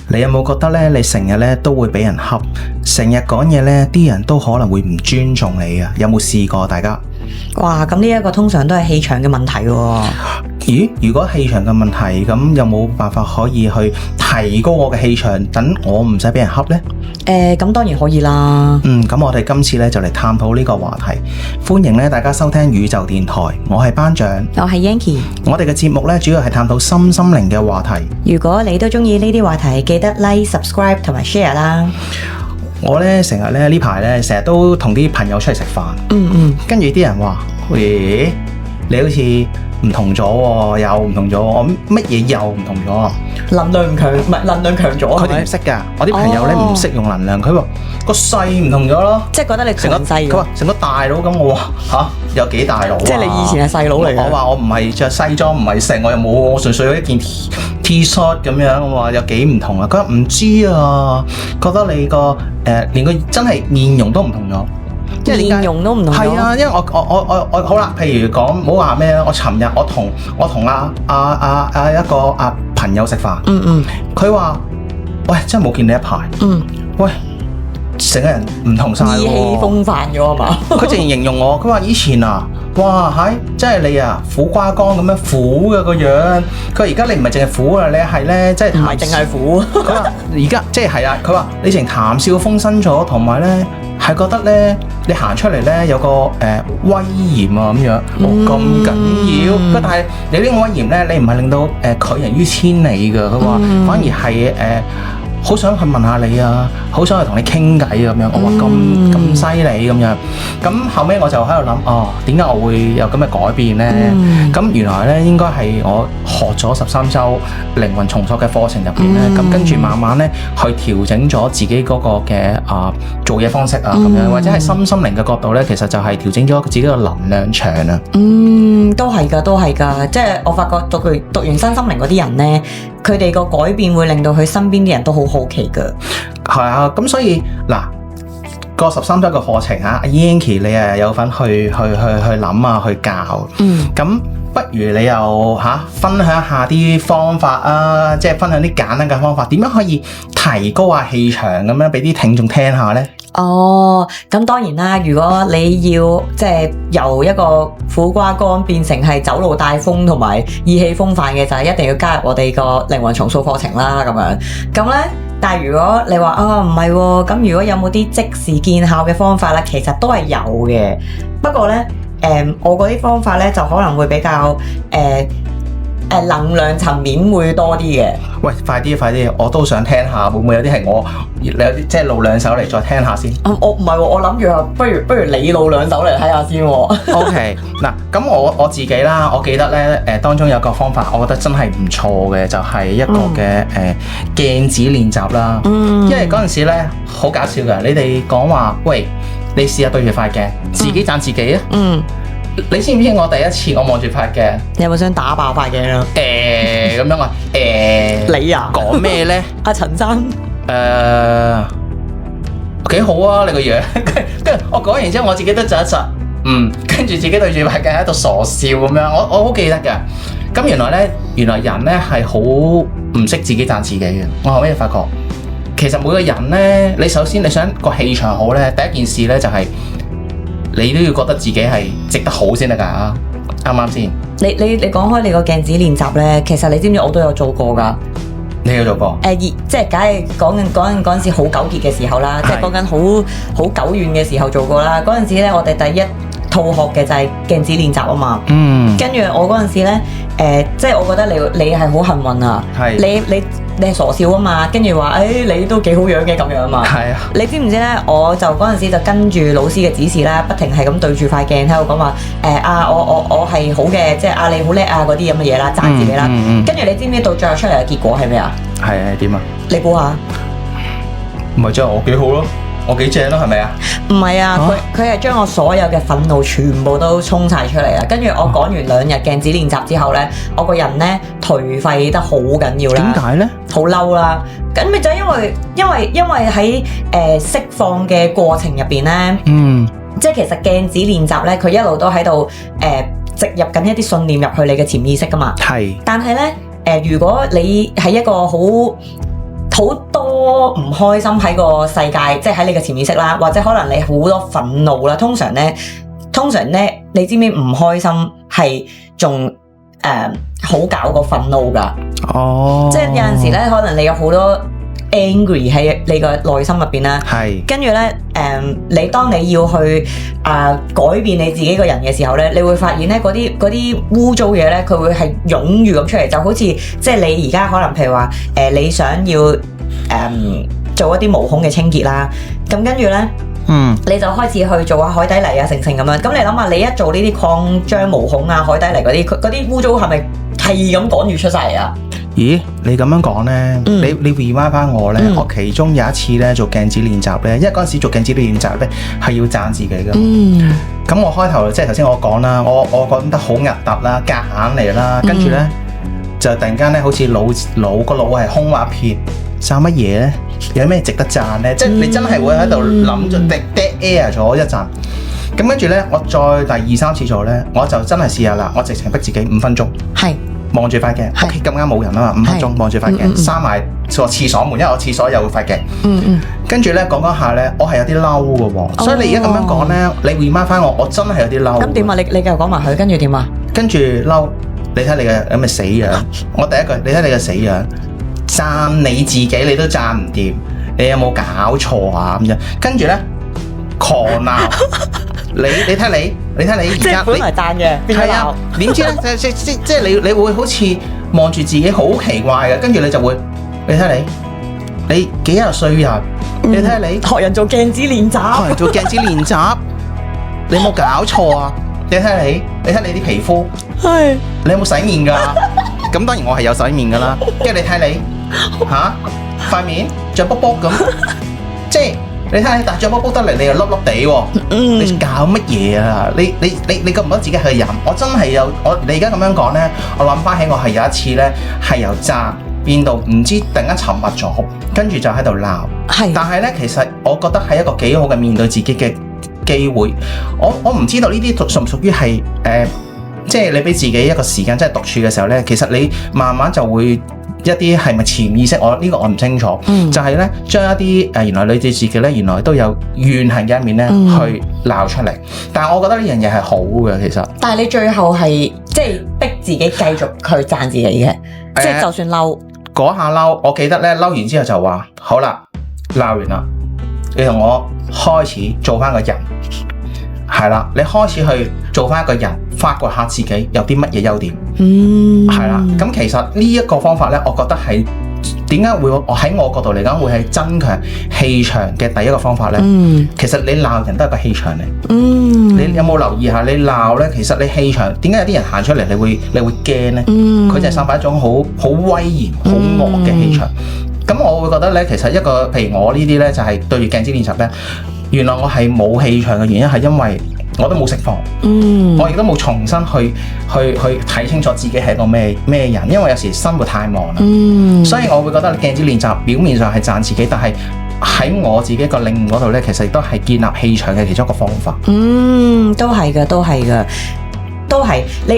你有冇覺得咧，你成日咧都會俾人恰，成日講嘢咧，啲人都可能會唔尊重你啊？有冇試過大家？哇，咁呢一個通常都係氣場嘅問題喎。咦？如果氣場嘅問題，咁有冇辦法可以去提高我嘅氣場，等我唔使俾人恰呢？咁當然可以啦。咁我哋今次咧就嚟探討呢個話題。歡迎咧大家收聽宇宙電台，我係班長，我係 Yanky。我哋嘅節目咧主要係探討心靈嘅話題。如果你都中意呢啲話題，記得 like、subscribe 同埋 share 啦。我咧成日咧呢排咧成日都同啲朋友出嚟食飯，跟住啲人話：喂，你好似唔同咗喎，又唔同咗喎，我乜嘢又唔同咗啊？能量強，唔係能量強咗。佢哋唔識㗎，我啲朋友咧唔識用能量，佢話個勢唔同咗咯，即係覺得你成個細。佢話成個大佬咁，我話嚇有幾大佬啊？即係你以前係細佬嚟嘅。我話我唔係着西裝，唔係成，我又冇，我純粹有一件 T-shirt 咁樣，我話有幾唔同啊？佢話唔知啊，覺得你個連個真係面容都唔同咗。面容都唔同咗。係啊，因為我好啦，譬如講唔好話咩啦，我尋日我同一個朋友食飯，佢話喂真係冇見你一排，喂成個人唔同晒喎，意氣風範咗啊嘛？佢淨係形容我，佢話以前啊，哇係真係你啊苦瓜乾咁樣苦嘅個樣，佢話而家你唔係淨係苦啊，你係咧即係唔係淨係苦。佢話而家即係係啊，佢話你成談笑風生咗，同埋咧。係覺得咧，你行出嚟咧有個威嚴啊咁樣，咁緊要。但係你呢個威嚴咧，你唔係令到拒人於千里㗎。佢話反而係好想去問下你啊，好想去同你傾偈啊咁樣。我話咁犀利咁樣。咁後尾我就喺度諗，哦，點解我會有咁嘅改變咧？咁原來咧應該係我學咗13週靈魂重塑嘅課程入邊咧，咁跟住慢慢咧去調整咗自己嗰個嘅做嘢方式啊咁樣，或者係心靈嘅角度咧，其實就係調整咗自己個能量場啊。都係㗎，都係㗎。即係我發覺讀完身心靈嗰啲人咧，佢哋個改變會令到佢身邊啲人都好好奇㗎。係啊，咁所以嗱，個13週嘅課程啊，阿 Yanky 你啊有份去諗啊，去教。咁不如你又分享下啲方法啊，即係分享啲簡單嘅方法，點樣可以提高下氣場咁樣俾啲聽眾聽下呢？哦，咁當然啦，如果你要即係由一個苦瓜乾變成係走路帶風同埋意氣風範嘅，就係一定要加入我哋個靈魂重塑課程啦。咁呢，但係如果你話唔係喎，咁如果有冇啲即時見效嘅方法咧，其實都係有嘅。不過呢，我嗰啲方法呢，就可能會比較能量層面會多啲嘅。喂，快啲！我都想聽下，會唔會有啲係我有啲即係露兩手嚟再聽下先？我唔係喎，我諗住啊，不如你露兩手嚟睇下先喎。OK， 嗱，咁我自己啦，我記得咧當中有個方法，我覺得真係唔錯嘅，就係一個嘅鏡子練習啦。因為嗰陣時咧好搞笑㗎，你哋講話喂，你試下對住塊鏡，自己讚自己啊。你知唔知我第一次我望住塊鏡，你有冇想打爆塊鏡啊？咁樣啊？你啊？講咩咧？阿陳生，幾好啊！你個樣，跟住我講完之後，我自己都窒一窒，跟住自己對住塊鏡喺度傻笑咁樣，我好記得㗎。咁原來人咧係好唔識自己讚自己嘅。我後尾發覺，其實每個人咧，你首先你想個氣場好咧，第一件事咧就係。你都要覺得自己係值得好先得㗎，啱唔啱先？你講開你個鏡子練習咧，其實你知唔知我都有做過㗎？你有做過？即係梗係講緊嗰陣時好糾結嘅時候啦，即係講緊好久遠嘅時候做過啦。嗰陣時咧，我哋第一套學嘅就係鏡子練習啊嘛。跟住我嗰陣時咧，即係我覺得你係好幸運啊。你係傻笑啊嘛，跟住話你都幾好樣嘅咁樣啊嘛。係啊。你知唔知咧？我就嗰陣時就跟住老師嘅指示啦，不停係咁對住塊鏡喺度講話我係好嘅，即係你好叻啊嗰啲咁嘅嘢啦，讚自己啦。跟住你知唔知到最後出嚟嘅結果係咩啊？係點啊？你估下？唔係即係我幾好咯，我幾正咯，係咪啊？唔係啊，佢係將我所有嘅憤怒全部都衝晒出嚟啦。跟住我講完2日鏡子練習之後咧，我個人咧頹廢得好緊要啦。點解咧？好嬲啦！咁咪就因為喺釋放嘅過程入邊咧，即係其實鏡子練習咧，佢一路都喺度植入緊一啲信念入去你嘅潛意識噶嘛。係。但係咧如果你係一個好好多唔開心喺個世界，即係喺你嘅潛意識啦，或者可能你好多憤怒啦。通常咧，你知唔知唔開心係仲好搞過憤怒㗎？哦，即係有陣時咧，可能你有好多 angry 喺你個內心入邊啦。係，跟住咧，你當你要去改變你自己個人嘅時候咧，你會發現咧嗰啲污糟嘢咧，佢會係湧住咁出嚟，就好似即係你而家可能譬如話你想要做一啲毛孔嘅清潔啦，咁跟住咧。你就開始去做下海底泥啊，成咁樣。咁你諗下，你一做呢啲擴張毛孔啊、海底泥嗰啲污糟係咪係咁趕住出晒嚟啊？咦，你咁樣講咧，你 remind 翻我咧，我其中有一次咧做鏡子練習咧，因為嗰陣時做鏡子練習咧係要讚自己噶。咁我開頭即係頭先我講啦，我覺得好核突啦，夾硬嚟啦，跟住咧就突然間咧好似腦係空話撇。讚乜嘢咧？有咩值得讚咧？即係你真係會喺度諗咗 dead air 咗一陣，咁跟住咧，我再第2、3次做咧，我就真係試下啦。我直情逼自己5分鐘，係望住塊鏡，屋企咁啱冇人啊嘛，5分鐘望住塊鏡，閂埋個廁所門，因為我廁所有塊鏡。跟住咧講下咧，我係有啲嬲嘅喎，所以你而家咁樣講咧，你 remind 翻我真係有啲嬲。咁點啊？你繼續講埋佢，跟住點啊？跟住嬲，你睇你嘅咁嘅死樣。我第一句，你睇你嘅死樣。讚你自己你都讚唔掂，你有冇搞錯啊咁樣？跟住咧狂鬧你睇你而家本來讚嘅，係啊？點知咧即係你會好似望住自己好奇怪嘅，跟住你就會你睇你幾廿歲人，你睇你學人做鏡子練習，你有冇搞錯啊？你睇你啲皮膚係你有冇洗面㗎？咁當然我係有洗面㗎啦，跟住你睇你。塊面脹卜卜咁，即係你睇下，但係脹卜卜得嚟，你又粒粒地喎。你搞乜嘢啊？你覺唔覺得自己係個人？我真係有你而家咁樣講咧，我諗翻起我係有一次咧，係由讚變到唔知突然間沉默咗，跟住就喺度鬧。係，但係咧，其實我覺得係一個幾好嘅面對自己嘅機會。我唔知道呢啲屬唔屬於係即係你俾自己一個時間，即係獨處嘅時候咧，其實你慢慢就會。一啲係咪潛意識？我唔清楚。就係咧，將一啲原來你對自己咧，原來都有怨恨嘅一面咧，去鬧出嚟。但係我覺得呢樣嘢係好嘅，其實。但係你最後係即係逼自己繼續去讚自己嘅，即係就算嬲嗰下嬲，我記得咧嬲完之後就話：好啦，鬧完啦，你同我開始做翻個人。係啦，你開始去做翻一個人，發掘下自己有啲乜嘢優點。係啦，咁其實呢一個方法咧，我覺得係點解會我喺我角度嚟講會係增強氣場嘅第一個方法咧。其實你鬧人都係個氣場嚟。你有冇留意下？你鬧咧，其實你氣場點解有啲人行出嚟，你會驚咧？佢就係散發一種好威嚴、好惡嘅氣場。咁我會覺得咧，其實一個譬如我呢啲咧，就係對住鏡子練習咧。原來我係冇氣場嘅原因係因為我都冇釋放，我亦都冇重新去睇清楚自己係一個咩人，因為有時生活太忙啦，所以我會覺得鏡子練習表面上係讚自己，但係喺我自己個領悟嗰度咧，其實亦都係建立氣場嘅其中一個方法。都係嘅，都係你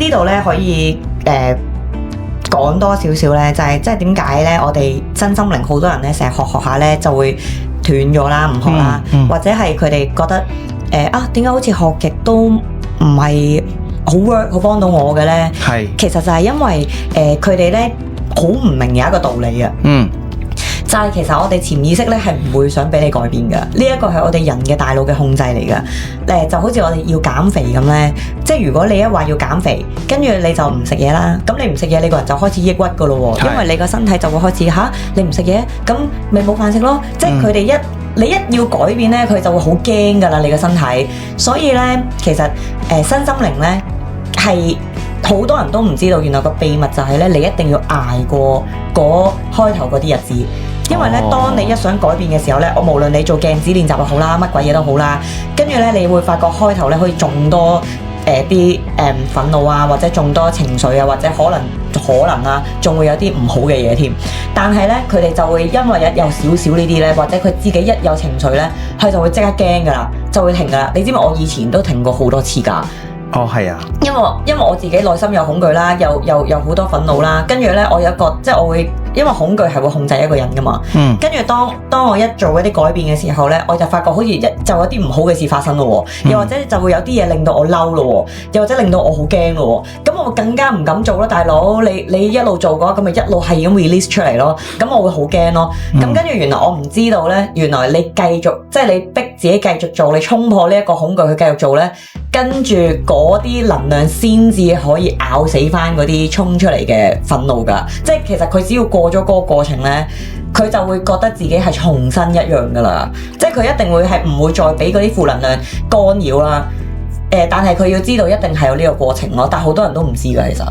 呢度咧可以講多少少咧，就係即係點解咧？我哋身心靈好多人咧，成日學下咧就會斷咗啦，唔學啦，或者係佢哋覺得點解好似學極都唔係好 work 好幫到我嘅咧？係其實就係因為佢哋咧好唔明有一個道理啊。就係其實我哋潛意識咧係唔會想俾你改變嘅，呢一個係我哋人嘅大腦嘅控制嚟嘅。就好似我哋要減肥咁咧，即係如果你一話要減肥，跟住你就唔食嘢啦，咁你唔食嘢，你個人就開始抑鬱噶咯喎，因為你個身體就會開始你唔食嘢，咁咪冇飯食咯。即係佢哋你一要改變咧，佢就會好驚噶啦，你個身體。所以咧，其實身心靈咧係好多人都唔知道，原來個秘密就係咧，你一定要捱過開頭嗰啲日子。因為咧，當你一想改變嘅時候咧，我無論你做鏡子練習又好啦，乜鬼嘢都好啦，跟住咧，你會發覺開頭咧可以種多啲憤怒啊，或者種多情緒啊，或者可能啊，仲會有啲唔好嘅嘢添。但係咧，佢哋就會因為有少少呢啲咧，或者佢自己一有情緒咧，佢就會即刻驚噶啦，就會停噶啦。你知唔知我以前都停過好多次㗎？係啊，因為我自己內心有恐懼啦，又好多憤怒啦，跟住咧我有一個即係我會因為恐懼係會控制一個人噶嘛。跟住當我一做一啲改變嘅時候咧，我就發覺好似就有啲唔好嘅事發生咯，又或者就會有啲嘢令到我嬲咯，又或者令到我好驚咯。咁我更加唔敢做啦，大佬，你一路做嘅話，咁咪一路係咁 release 出嚟咯。咁我會好驚咯。咁跟住原來我唔知道咧，原來你繼續即係你逼自己繼續做，你衝破呢一個恐懼去繼續做咧，跟住嗰啲能量先至可以咬死翻嗰啲衝出嚟嘅憤怒㗎。即係其實佢只要過咗嗰個過程咧，佢就會覺得自己係重新一樣㗎啦。即係佢一定會係唔會再俾嗰啲負能量干擾啦。但係佢要知道一定係有呢個過程咯。但係好多人都唔知㗎，其實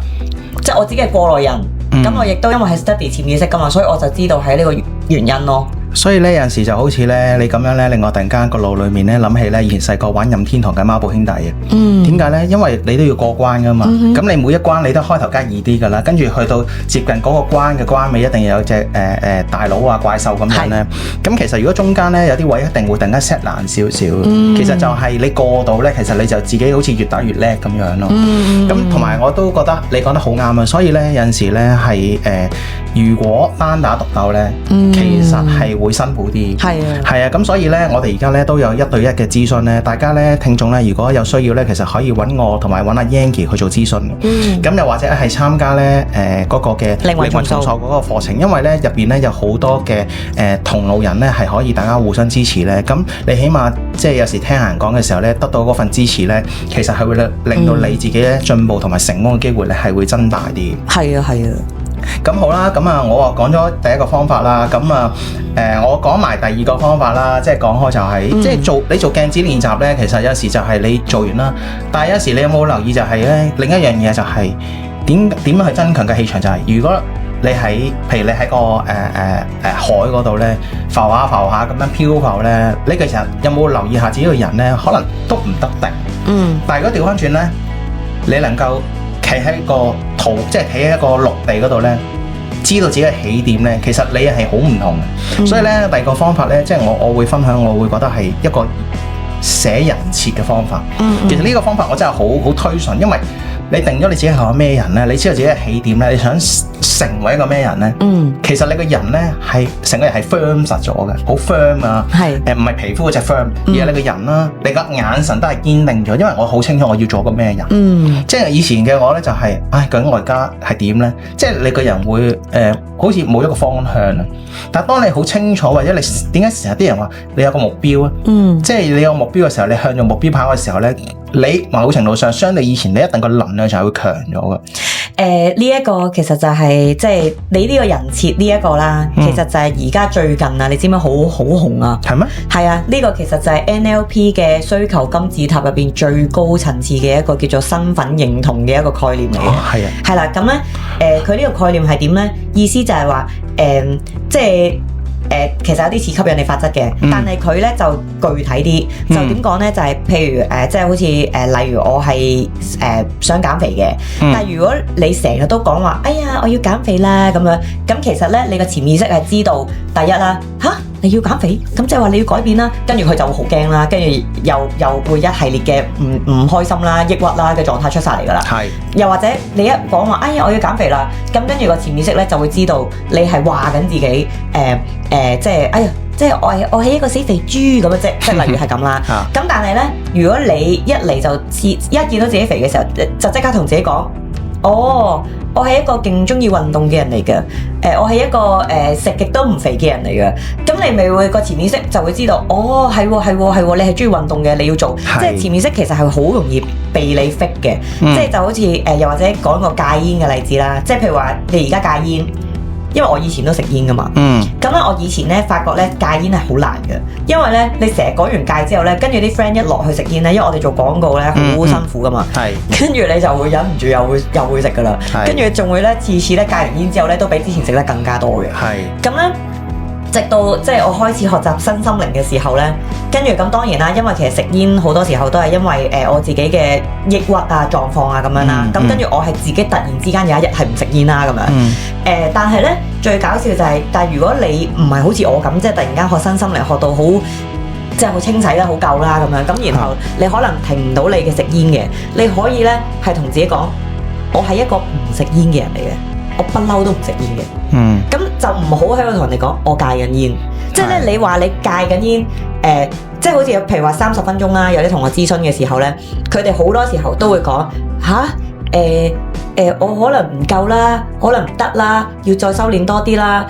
即係我自己係過來人。咁我亦都因為係 study 潛意識㗎嘛，所以我就知道係呢個原因咯。所以咧有陣時就好似咧你咁樣咧，令我突然間個腦裏面咧諗起咧以前細個玩任天堂嘅孖寶兄弟嘅。點解咧？因為你都要過關噶嘛。咁你每一關你都開頭梗係易啲噶啦，跟住去到接近嗰個關嘅關尾，一定有隻大佬啊怪獸咁樣咧。咁其實如果中間咧有啲位一定會突然間 set 難少少。其實就係你過到咧，其實你就自己好似越打越叻咁樣咯。咁同埋我都覺得你講得好啱啊。所以咧有陣時咧係如果單打獨鬥咧，其實係會辛苦啲。係啊，咁所以咧，我哋而家咧都有1對1嘅諮詢咧，大家咧聽眾咧，如果有需要咧，其實可以揾我同埋揾阿 Yanky 去做諮詢。咁又或者係參加咧嗰個嘅靈魂重塑嗰個課程，因為咧入邊咧有好多嘅同路人咧係可以大家互相支持咧。咁你起碼即係有時聽人講嘅時候咧，得到嗰份支持咧，其實係會令到你自己咧進步同埋成功嘅機會咧係會增大啲。係啊。咁好啦，咁啊，我講咗第一個方法啦，咁啊，我講埋第二個方法啦，即係講開就係，即係你做鏡子練習咧，其實有時就係你做完啦，但係有時你有冇留意就係咧，另一樣嘢就係點樣去增強嘅氣場就係，如果你喺譬如你喺個海嗰度咧浮下咁樣漂浮咧，你其實有冇留意下自己個人咧，可能都唔得定，但係如果調翻轉咧，你能夠企喺個即係企喺一個陸地嗰度咧，知道自己嘅起點咧，其實你係好唔同嘅。所以咧，第二個方法咧，即係我會分享，我會覺得係一個寫人設嘅方法。其實呢個方法我真係好推崇，因為你定咗你自己係個咩人咧，你知道自己嘅起點咧，你想成為一個咩人咧？其實你個人咧係成個人係 firm 實咗嘅，好 firm 啊，唔係皮膚嗰隻 firm，而係你個人啦，你個眼神都係堅定咗，因為我好清楚我要做個咩人。即係以前嘅我咧就係，究竟我而家係點咧？即係你個人會好似冇一個方向啊。但係當你好清楚，或者你點解成日啲人話你有個目標啊？即係你有目標嘅時候，你向住目標跑嘅時候咧，你某程度上相對以前你一定個能量就係會強咗嘅。呢一個其實就係即係你呢個人設呢一個啦，其實就係而家最近啊，你知唔知好紅啊？係咩？係啊，呢個其實就係 NLP 嘅需求金字塔入邊最高層次嘅一個叫做身份認同嘅一個概念嚟嘅。係啊，係啦，咁咧佢呢個概念係點咧？意思就係話即係。其實有啲似吸引力法則嘅，但係佢咧就具體啲，就點講咧？就係譬如即係好似例如我係想減肥嘅，但係如果你成日都講話，哎呀我要減肥啦咁樣，咁其實咧你個潛意識係知道第一啦，你要減肥，咁即係話你要改變啦，跟住佢就會好驚啦，跟住又會一系列嘅唔開心啦、抑鬱啦嘅狀態出晒嚟㗎啦。又或者你一講話，哎呀我要減肥啦，咁跟住個潛意識咧就會知道你係話緊自己即係哎呀，即係我係一個死肥豬咁樣啫，即係例如係咁啦。咁但係咧，如果你一嚟就一見到自己肥嘅時候，就即刻同自己講，我係一個勁中意運動嘅人嚟嘅，我係一個食極都唔肥嘅人嚟嘅。咁你咪會個潛意識就會知道，係喎，你係中意運動嘅，你要做。即係潛意識其實係好容易被你 fit 嘅，即係就好似又或者講個戒煙嘅例子啦，即係譬如話你而家戒煙。因為我以前都食煙噶嘛，咁咧我以前咧發覺咧戒煙係好難嘅，因為咧你成日講完戒之後咧，跟住啲 friend 一落去食煙咧，因為我哋做廣告咧好辛苦噶嘛，跟住你就會忍唔住又會食噶啦，跟住仲會咧次次咧戒完煙之後咧都比之前食得更加多嘅，咁咧。直到即係我開始學習身心靈嘅時候咧，跟住咁當然啦，因為其實食煙好多時候都係因為我自己嘅抑鬱啊狀況啊咁樣啦，咁跟住我係自己突然之間有一日係唔食煙啦咁樣，但係咧最搞笑就係，但係如果你唔係好似我咁，即係突然間學身心靈學到好即係好清洗啦、好夠啦咁樣，咁然後你可能停唔到你嘅食煙嘅，你可以咧係同自己講，我係一個唔食煙嘅人嚟嘅。我不嬲都唔食煙嘅。咁就唔好喺度同人哋講我戒緊煙。即係咧，你話你戒緊煙，即係好似譬如話30分鐘啦，有啲同我諮詢嘅時候咧，佢哋好多時候都會講我可能唔夠啦，可能唔得啦，要再修煉多啲啦，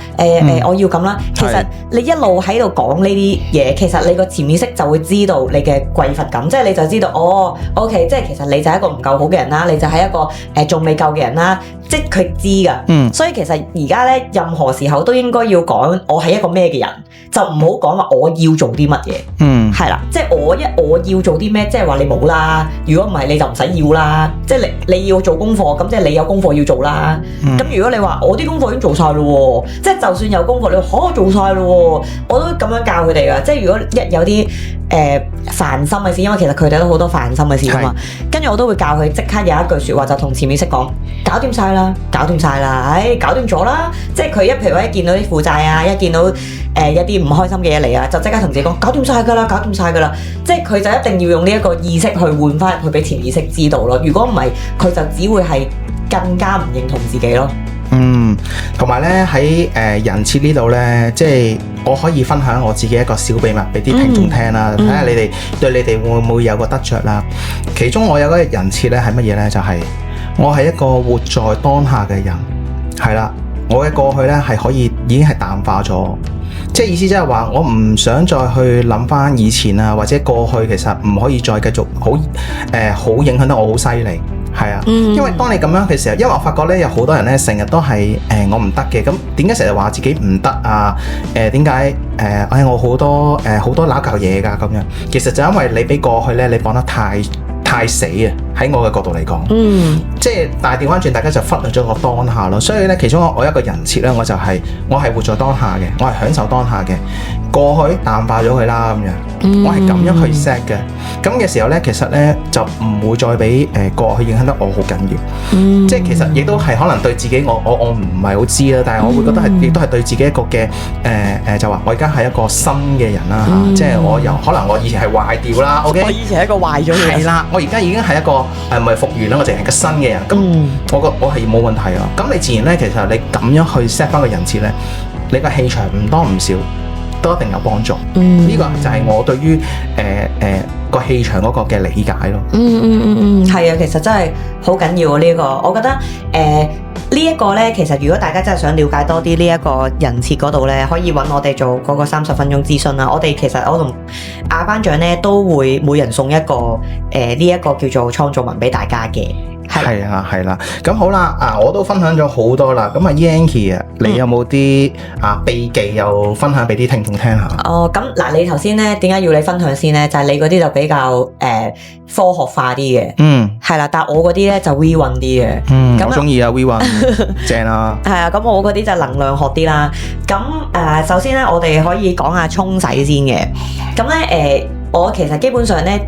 我要咁啦。其實你一路喺度講呢啲嘢，其實你個潛意識就會知道你嘅匱乏感，即係你就知道OK，即係其實你就係一個唔夠好嘅人啦，你就係一個仲未夠嘅人啦，即係佢知㗎。所以其實而家咧，任何時候都應該要講我係一個咩嘅人，就唔好講話我要做啲乜嘢。係啦，即係我要做啲咩，即係話你冇啦。如果唔係你就唔使要啦。即係你要做功課，咁即係你有功課要做啦。咁如果你話我啲功課已經做晒咯，即係就算有功課，你話做晒咯，我都咁樣教佢哋噶。即係如果一有啲煩心嘅事，因為其實佢哋都好多煩心嘅事啊嘛。跟住我都會教佢即刻有一句説話，就同潛意識講：搞掂晒啦，搞掂晒啦，搞掂咗啦。即係佢譬如話一見到啲負債啊，一見到一啲唔開心嘅嘢嚟啊，就即刻同自己講：搞掂晒㗎啦，搞掂晒㗎啦。即係佢就一定要用呢一個意識去換翻入去俾潛意識知道咯。如果唔係，佢就只會係更加唔認同自己咯。同埋咧喺人設呢度咧，即係我可以分享我自己一個小秘密俾啲聽眾聽啦，睇下你哋對你哋會唔會有個得着啦。其中我有嗰個人設咧係乜嘢咧？就係我係一個活在當下嘅人，係啦，我嘅過去咧係可以已經係淡化咗。即係意思即係話，我唔想再去諗翻以前啊，或者過去其實唔可以再繼續好影響得我好犀利，係啊。因為當你咁樣嘅時候，因為我發覺咧有好多人咧成日都係我唔得嘅，咁點解成日話自己唔得啊？點解我好多揦舊嘢㗎咁樣？其實就因為你俾過去咧，你講得太死啊！喺我嘅角度嚟講，即係但係調翻轉，大家就忽略咗個當下咯。所以咧，其中我一個人設咧，我係活在當下嘅，我係享受當下嘅。過去淡化咗佢啦，咁樣，我係咁樣去 set 嘅。咁嘅時候咧，其實咧就唔會再俾過去影響得我好緊要。即係其實亦都係可能對自己，我唔係好知啦。但係我會覺得亦都係對自己一個嘅就話我而家係一個新嘅人啦嚇。即係我可能我以前係壞掉啦。OK， 我以前係一個壞咗嘅人。係啦，我而家已經係一個唔係復原啦，我淨係個新嘅人。咁我係冇問題啊。咁你自然咧，其實你咁樣去 set 翻個人設咧，你個氣場唔多唔少都一定有幫助。呢個就係我對於個氣場嗰個嘅理解咯。係啊，其實真係好緊要啊！呢個我覺得呢一個咧，其實如果大家真係想了解多啲呢一個人設嗰度咧，可以揾我哋做嗰個30分鐘諮詢啦。我同阿班長咧都會每人送一個呢一個叫做創造文俾大家嘅。係啦，咁好啦，我都分享咗好多啦。咁Yanky 啊，你有冇啲秘技又分享俾啲聽眾聽下？咁嗱，你頭先咧點解要你分享先咧？就係你嗰啲就比較科學化啲嘅，係啦。但係我嗰啲咧就 We One 啲嘅，咁我中意啊 We One， 正啊。係啊，咁我嗰啲就能量學啲啦。咁首先咧，我哋可以講下沖洗先嘅。咁咧我其實基本上咧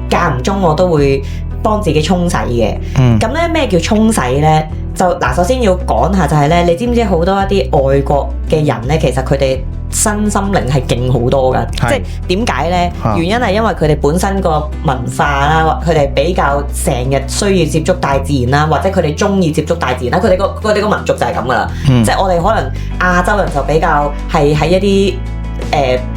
間唔中我都會幫自己沖洗嘅。咁咧咩叫沖洗咧？就嗱，首先要講下就係咧，你知唔知好多一啲外國嘅人咧，其實佢哋身心靈係勁好多㗎。即係點解咧？原因係因為佢哋本身個文化啦，佢哋比較成日需要接觸大自然啦，或者佢哋中意接觸大自然啦。佢哋個民族就係咁噶啦。即係我哋可能亞洲人就比較係喺一啲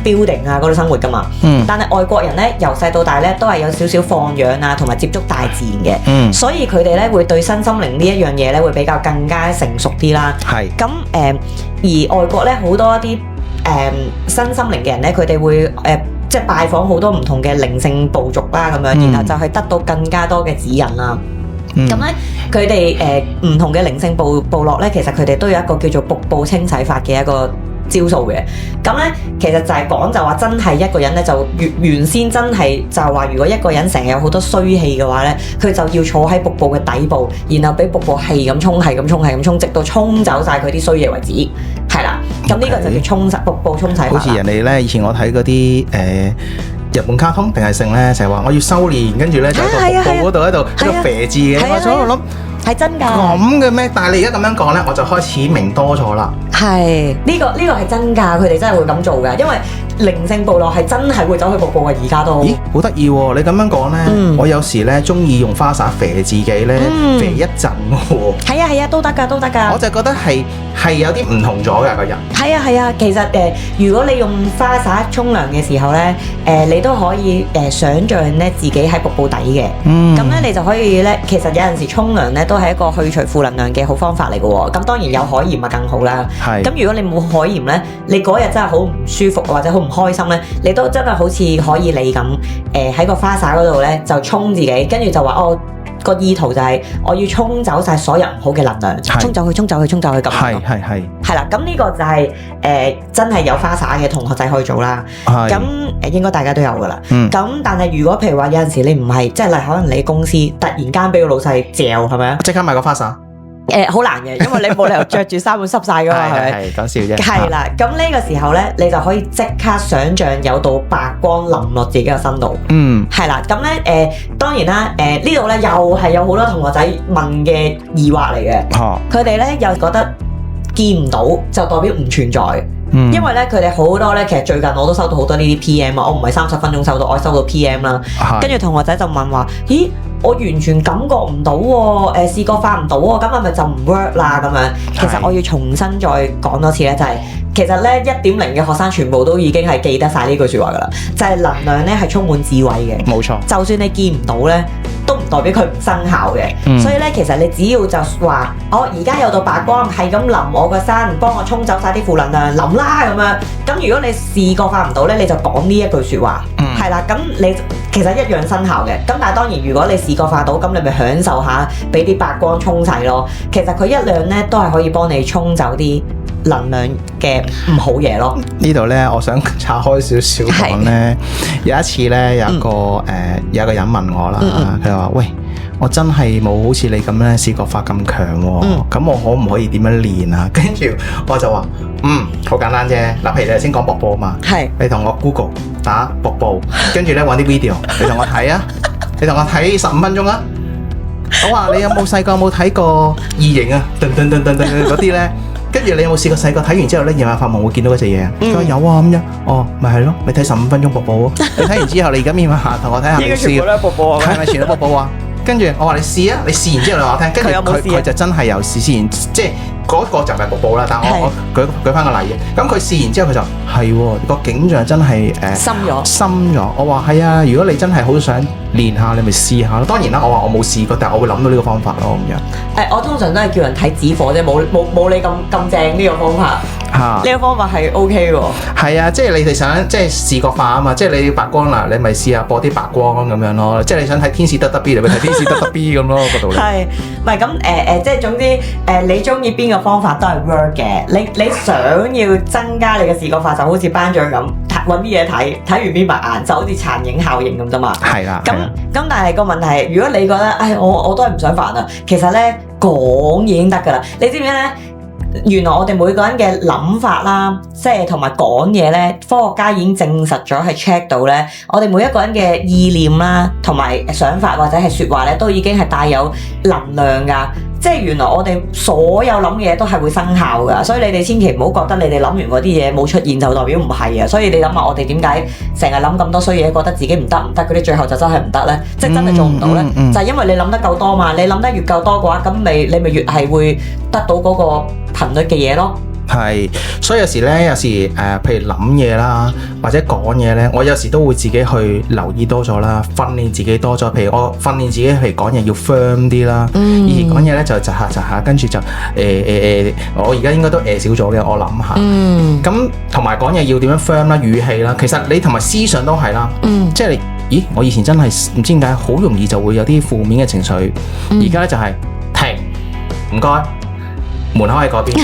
building 啊嗰度生活噶嘛。但係外國人咧，由細到大咧都係有少少放養啊，同埋接觸大自然嘅。所以佢哋咧會對身心靈呢一樣嘢咧會比較更加成熟啲啦。係咁而外國咧好多一啲身心靈嘅人咧，佢哋會即係拜訪好多唔同嘅靈性部族啦，咁樣，然後就係得到更加多嘅指引啦。咁咧，佢哋唔同嘅靈性部落咧，其實佢哋都有一個叫做瀑布清洗法嘅一個招數嘅。咁咧，其實就係講就話真係一個人咧，就原先真係就話，如果一個人成日有好多衰氣嘅話咧，佢就要坐喺瀑布嘅底部，然後俾瀑布係咁沖，係咁沖，係咁沖，直到沖走晒佢啲衰嘢為止。係啦，咁呢個就叫瀑布沖洗法。好似人哋咧，以前我睇嗰啲日本卡通定係剩咧，成日話我要修煉，跟住咧就喺個瀑布嗰度喺度肥字嘅。我喺度諗係真㗎咁嘅咩？但係你而家咁樣講咧，我就開始明多咗啦。係呢個係真㗎，佢哋真係會咁做㗎，因為靈性部落係真係會走去瀑布嘅，而家都。咦，好得意喎！你咁樣講咧，我有時咧中意用花灑肥自己咧，肥一陣喎。係啊，都得㗎，都得㗎。我就覺得係有啲唔同咗㗎個人。係啊，其實如果你用花灑沖涼嘅時候咧，你都可以想像咧自己喺瀑布底嘅。咁咧你就可以咧，其實有陣時沖涼咧都係一個去除負能量嘅好方法嚟嘅喎。咁當然有海鹽啊更好啦。係。咁如果你冇海鹽咧，你嗰日真係好唔舒服或者好唔開心咧，你都真係好似可以你咁喺個花灑嗰度咧就沖自己，跟住就話個意圖就係我要沖走晒所有唔好嘅能量，沖走去咁樣。係啦，咁呢個就係真係有花灑嘅同學仔可以做啦。咁應該大家都有噶啦。咁但係如果譬如話有陣時你唔係，即係例如可能你公司突然間俾個老細嚼係咪啊？即刻買個花灑。好難嘅，因為你冇理由着住衫會濕晒噶嘛，係咪？係講笑啫。係啦，咁呢個時候咧，你就可以即刻想像有道白光淋落自己嘅身度。係啦，咁咧當然啦，呢度咧又係有好多同學仔問嘅疑惑嚟嘅。佢哋咧又覺得見唔到就代表唔存在。因為咧佢哋好多咧，其實最近我都收到好多呢啲 PM 啊，我唔係30分鐘收到，我收到 PM 啦。跟住同學仔就問話，咦？我完全感覺唔到喎，試過發唔到喎，咁係咪就唔 work 啦咁樣？其實我要重新再講多次咧，就係其實咧1.0嘅學生全部都已經係記得晒呢句説話噶啦，就係能量咧係充滿智慧嘅。冇錯，就算你見唔到咧，都唔代表佢唔生效嘅。所以咧，其實你只要就話，我而家有道白光係咁淋我個身，幫我沖走晒啲負能量，淋啦咁樣。咁如果你試過發唔到咧，你就講呢一句説話。係啦，咁你其實一樣生效嘅。咁但係當然，如果你試過發到，咁你咪享受下俾啲白光沖洗咯。其實佢一兩咧都係可以幫你沖走啲能量嘅唔好嘢咯。呢度咧，我想拆開少少講咧。有一次咧，有一個人問我啦，佢話：喂，我真係冇好似你咁咧試過發咁強喎，咁我可唔可以點樣練啊？跟住我就話：好簡單啫。嗱，譬如你頭先講瀑布啊嘛，你同我 Google 打瀑布，跟住咧揾啲 video， 你同我睇啊，你同我睇15分鐘啊。我話你有冇細個有冇睇過異形啊？嗰啲咧。跟住你有冇試過細個睇完之後咧，夜晚發夢會見到嗰隻嘢啊？佢話有啊咁樣，咪係咯，你睇15分鐘瀑布你睇完之後，你而家夜晚同我睇下你試。全部都係瀑布啊？係咪全部都瀑布啊？跟住我話你試啊，你試完之後你話我聽，跟住佢就真係有試完，即係嗰個就唔係瀑布啦。但我舉翻個例嘅，咁佢試完之後佢就係個景象真係深咗。我話係啊，如果你真係好想練下，你咪試下咯。當然啦，我話我冇試過，但係我會諗到呢個方法咯咁樣。我通常都係叫人睇紙火啫，冇你咁正呢個方法。呢個方法係 OK 喎。係啊，即係你哋想即係視覺化啊嘛，即係你要白光啦，你咪試下播啲白光咁樣咯。即係你想睇天使得 B， 你咪睇天使得 B 咁咯，嗰度。係，唔係咁即係總之你中意邊個方法都係 work 嘅。你想要增加你嘅視覺化，就好似頒獎咁，揾啲嘢睇完邊白眼，就好似殘影效應咁啫嘛。係啦。咁但係個問題係，如果你覺得我都係唔想煩啊，其實咧講已經得㗎啦。你知唔知咧？原來我哋每個人嘅諗法啦，即係同埋講嘢咧，科學家已經證實咗係 check 到咧，我哋每一個人嘅意念啦，同埋想法或者係説話咧，都已經係帶有能量㗎。即係原來我哋所有諗嘅嘢都係會生效㗎，所以你哋千祈唔好覺得你哋諗完嗰啲嘢冇出現就代表唔係啊。所以你諗下，我哋點解成日諗咁多衰嘢，覺得自己唔得嗰啲，最後就真係唔得咧，即係真係做唔到咧，就係因為你諗得夠多嘛。你諗得越夠多嘅話，咁你咪越係會得到嗰個頻率嘅嘢咯。係，所以有時咧，譬如諗嘢啦，或者講嘢咧，我有時都會自己去留意多咗啦，訓練自己多咗。譬如我訓練自己，譬如講嘢要 firm 啲啦。以前講嘢咧就窒下，跟住就我而家應該都少咗嘅，我諗下。咁同埋講嘢要點樣 firm 啦，語氣啦，其實你同埋思想都係啦。即係你，我以前真係唔知點解好容易就會有啲負面嘅情緒，而家咧就係停，唔該。門口喺嗰邊，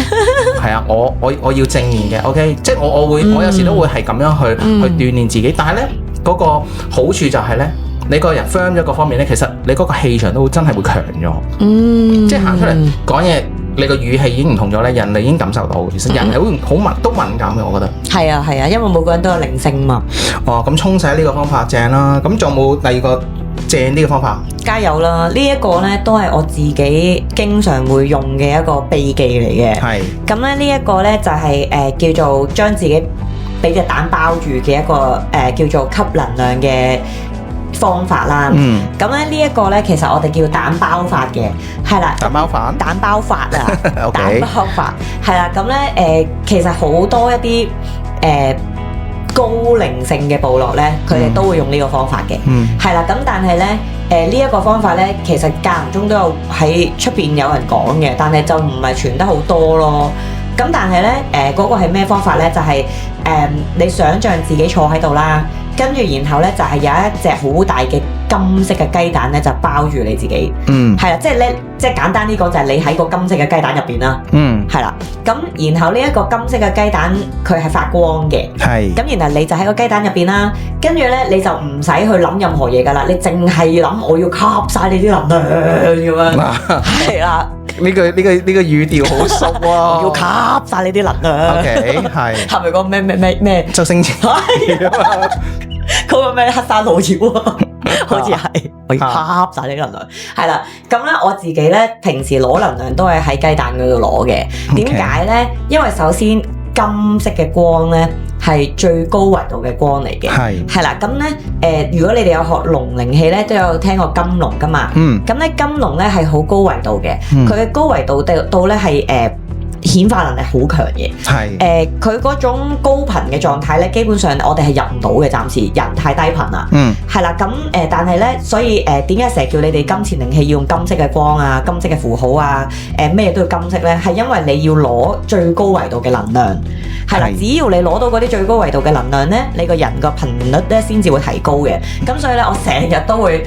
係啊，我要正面嘅 ，OK， 即係我有時都會係咁樣去鍛鍊自己，但係咧嗰個好處就係咧，你個人 firm 咗個方面咧，其實你嗰個氣場都真係會強咗，即係行出嚟講嘢，你個語氣已經唔同咗咧，人哋已經感受到，其實人係好都敏感嘅，我覺得。係啊，因為每個人都有靈性嘛。咁沖洗呢個方法正啦，咁仲有冇第二個正啲嘅方法？加油啦！呢一個呢都係我自己經常會用嘅一個秘技嚟嘅。係。咁咧呢一個呢就係叫做將自己俾隻蛋包住嘅一個叫做吸能量嘅方法啦。咁咧呢一個呢，其實我哋叫蛋包法嘅，係啦。蛋包飯？蛋包法啊， Okay. 蛋包法係啦。咁咧其實好多一啲高靈性嘅部落咧，佢哋都會用呢個方法嘅。係啦。咁但係咧呢一個方法咧，其實間唔中都有喺出邊有人講嘅，但係就唔係傳得好多咯。咁但係咧嗰個係咩方法咧？就係你想像自己坐喺度啦，跟住然後咧就係有一隻好大嘅金色嘅雞蛋咧，就包住你自己。係啦，即係咧，即係簡單啲講就係你喺個金色嘅雞蛋入邊啦。係啦。咁然後呢一個金色嘅雞蛋佢係發光嘅。係。咁然後你就喺個雞蛋入邊啦，跟住咧你就唔使去諗任何嘢噶啦，你淨係諗我要吸晒你啲能量咁樣。係啦。呢個語調好熟喎。我要吸晒你啲能量。OK， 係。係咪個咩？周星馳係啊，嗰個咩黑山老妖啊，好似係。我要吸晒你啲能量。係啦，咁咧我自己咧平時攞能量都係喺雞蛋嗰度攞嘅。點解咧？因為首先金色嘅光咧係最高維度嘅光嚟嘅。係啦，咁咧如果你哋有學龍靈氣咧，都有聽過金龍噶嘛。咁咧金龍咧係好高維度嘅，佢嘅高維度到咧係顯化能力好強嘅。佢嗰種高頻嘅狀態咧，基本上我哋係入唔到嘅，暫時人太低頻啦。係啦，咁但係咧，所以點解成日叫你哋金錢靈氣要用金色嘅光啊、金色嘅符號啊、咩都要金色咧？係因為你要攞最高維度嘅能量。係啦，只要你攞到嗰啲最高維度嘅能量咧，你個人個頻率咧先至會提高嘅。咁所以咧，我成日都會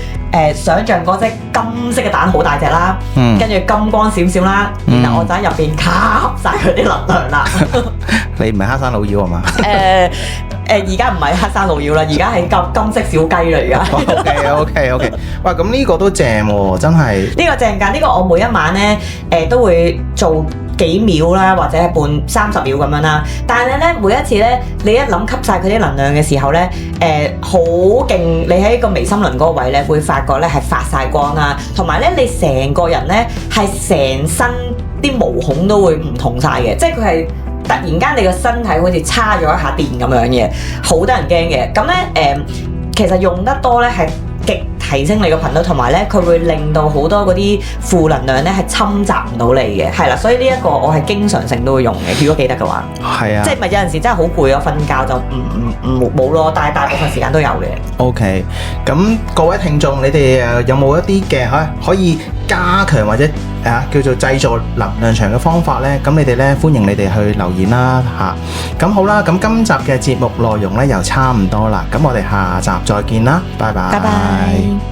想像嗰隻金色嘅蛋好大隻啦，跟住金光閃閃啦，然後我就喺入邊吸晒佢啲能量啦。你唔係黑山老妖係嘛？而家唔係黑山老妖啦，而家係金色小雞啦，而家。OK。哇，咁呢個都正喎，真係。呢個正㗎，呢個我每一晚咧都會做幾秒啦，或者係30秒咁樣啦。但係咧，每一次咧，你一諗吸晒佢啲能量嘅時候咧，好勁！你喺個眉心輪嗰個位咧，會發覺咧係發晒光啦，同埋咧你成個人咧係成身啲毛孔都會唔同晒嘅，即係佢係突然間你個身體好似叉咗一下電咁樣嘅，好得人驚嘅。咁咧其實用得多咧係極提升你個頻率，同埋咧佢會令到好多嗰啲負能量咧係侵襲唔到你嘅，係啦，所以呢一個我係經常性都會用嘅，如果記得嘅話。係啊，即係咪有陣時真係好攰啊，瞓覺就冇咯，但係大部分時間都有嘅。OK， 咁各位聽眾，你哋有冇一啲嘅可以加強或者叫做製造能量場嘅方法呢？咁你哋呢，歡迎你哋去留言啦嚇。咁好啦，咁今集嘅節目內容呢又差唔多啦，咁我哋下集再見啦，拜拜。拜拜。